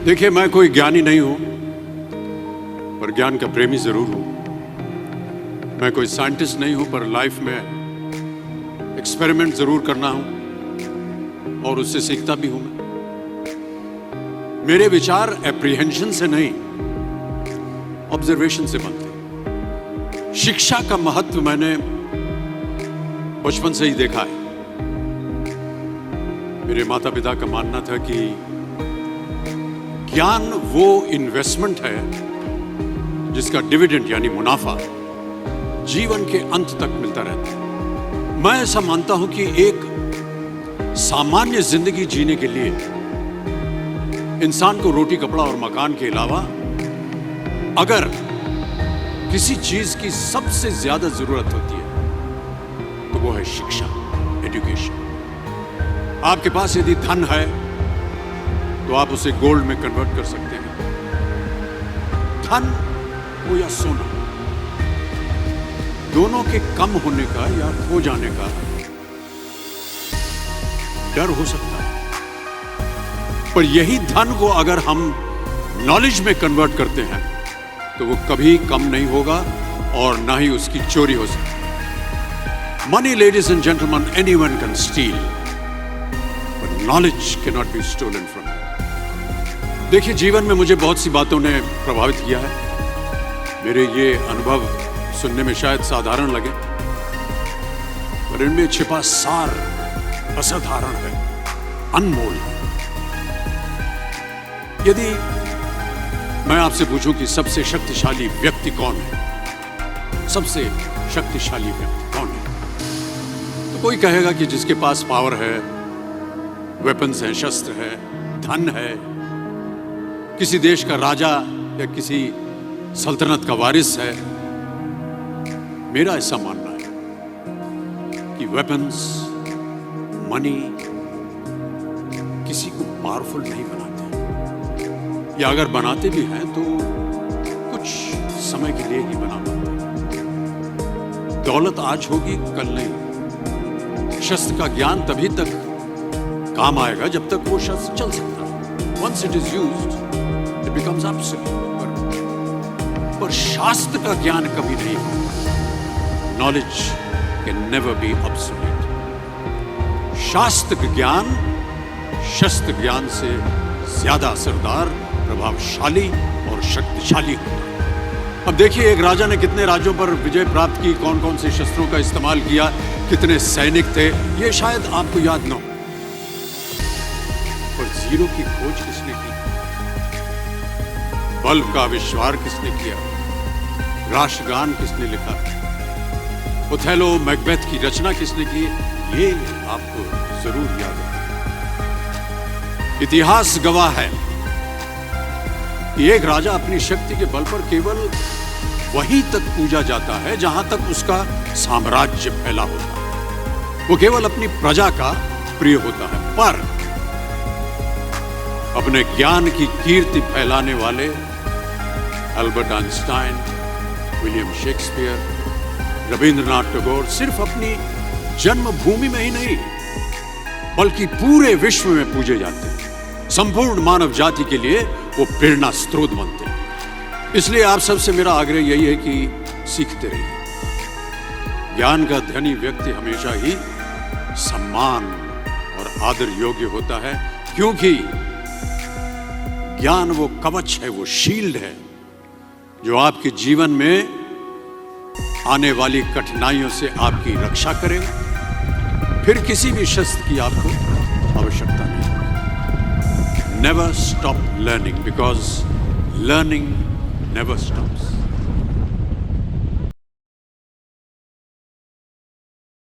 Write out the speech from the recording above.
देखिए, मैं कोई ज्ञानी नहीं हूं, पर ज्ञान का प्रेमी जरूर हूं। मैं कोई साइंटिस्ट नहीं हूं, पर लाइफ में एक्सपेरिमेंट जरूर करना हूं और उससे सीखता भी हूं। मेरे विचार एप्रीहेंशन से नहीं, ऑब्जर्वेशन से बनते। शिक्षा का महत्व मैंने बचपन से ही देखा है। मेरे माता पिता का मानना था कि ज्ञान वो इन्वेस्टमेंट है जिसका डिविडेंड यानी मुनाफा जीवन के अंत तक मिलता रहता है। मैं ऐसा मानता हूं कि एक सामान्य जिंदगी जीने के लिए इंसान को रोटी, कपड़ा और मकान के अलावा अगर किसी चीज की सबसे ज्यादा जरूरत होती है तो वो है शिक्षा, एजुकेशन। आपके पास यदि धन है तो आप उसे गोल्ड में कन्वर्ट कर सकते हैं। धन हो या सोना, दोनों के कम होने का या खो जाने का डर हो सकता है, पर यही धन को अगर हम नॉलेज में कन्वर्ट करते हैं तो वो कभी कम नहीं होगा और ना ही उसकी चोरी हो सकती। Money, ladies and gentlemen, anyone can steal, but knowledge can not be stolen from. देखिए, जीवन में मुझे बहुत सी बातों ने प्रभावित किया है। मेरे ये अनुभव सुनने में शायद साधारण लगे, पर इनमें छिपा सार असाधारण है, अनमोल। यदि मैं आपसे पूछूं कि सबसे शक्तिशाली व्यक्ति कौन है, सबसे शक्तिशाली व्यक्ति कौन है, तो कोई कहेगा कि जिसके पास पावर है, वेपन्स हैं, शस्त्र है, धन है, किसी देश का राजा या किसी सल्तनत का वारिस है। मेरा ऐसा मानना है कि वेपन्स, मनी किसी को पावरफुल नहीं बनाते, या अगर बनाते भी हैं तो कुछ समय के लिए ही बना पाते। दौलत आज होगी, कल नहीं। शस्त्र का ज्ञान तभी तक काम आएगा जब तक वो शस्त्र चल सकता है। Once it is used, it becomes absolute. पर शास्त्र का ज्ञान कभी नहीं होगा। Knowledge can never be obsolete. शास्त्र ज्ञान शस्त्र ज्ञान से ज्यादा असरदार, प्रभावशाली और शक्तिशाली होता है। अब देखिए, एक राजा ने कितने राज्यों पर विजय प्राप्त की, कौन कौन से शस्त्रों का इस्तेमाल किया, कितने सैनिक थे, ये शायद आपको याद न हो, पर जीरो की खोज किसने की, बल्ब का आविष्कार किसने किया, राष्ट्रगान किसने लिखा, ओथेलो, मैकबेथ की रचना किसने की, ये आपको जरूर याद है। इतिहास गवाह है कि एक राजा अपनी शक्ति के बल पर केवल वहीं तक पूजा जाता है जहां तक उसका साम्राज्य फैला होता है। वो केवल अपनी प्रजा का प्रिय होता है, पर अपने ज्ञान की कीर्ति फैलाने वाले Albert Einstein, William Shakespeare, Rabindranath Tagore सिर्फ अपनी जन्मभूमि में ही नहीं बल्कि पूरे विश्व में पूजे जाते हैं। संपूर्ण मानव जाति के लिए वो प्रेरणा स्रोत बनते हैं। इसलिए आप सबसे मेरा आग्रह यही है कि सीखते रहिए। ज्ञान का धनी व्यक्ति हमेशा ही सम्मान और आदर योग्य होता है, क्योंकि ज्ञान वो कवच है, वो शील्ड है जो आपके जीवन में आने वाली कठिनाइयों से आपकी रक्षा करेगा। फिर किसी भी शस्त्र की आपको आवश्यकता नहीं। Never stop learning, because learning never stops.